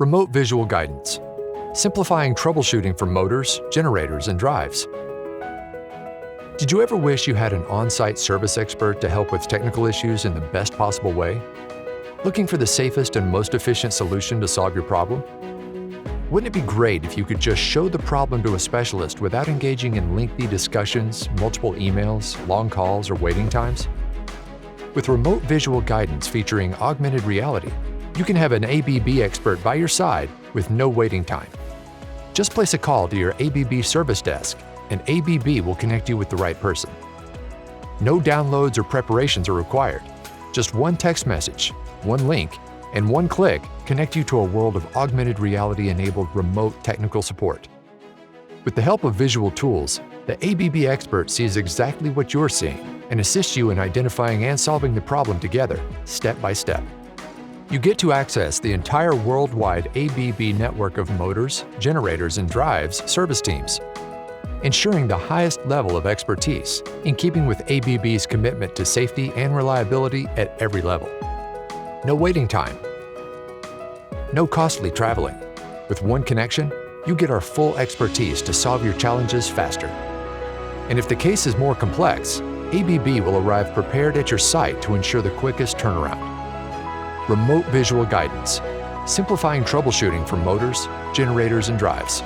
Remote visual guidance, simplifying troubleshooting for motors, generators, and drives. Did you ever wish you had an on-site service expert to help with technical issues in the best possible way? Looking for the safest and most efficient solution to solve your problem? Wouldn't it be great if you could just show the problem to a specialist without engaging in lengthy discussions, multiple emails, long calls, or waiting times? With remote visual guidance featuring augmented reality, you can have an ABB expert by your side with no waiting time. Just place a call to your ABB service desk, and ABB will connect you with the right person. No downloads or preparations are required. Just one text message, one link, and one click connect you to a world of augmented reality-enabled remote technical support. With the help of visual tools, the ABB expert sees exactly what you're seeing and assists you in identifying and solving the problem together, step by step. You get to access the entire worldwide ABB network of motors, generators, and drives service teams, ensuring the highest level of expertise in keeping with ABB's commitment to safety and reliability at every level. No waiting time. No costly traveling. With one connection, you get our full expertise to solve your challenges faster. And if the case is more complex, ABB will arrive prepared at your site to ensure the quickest turnaround. Remote visual guidance, simplifying troubleshooting for motors, generators, and drives.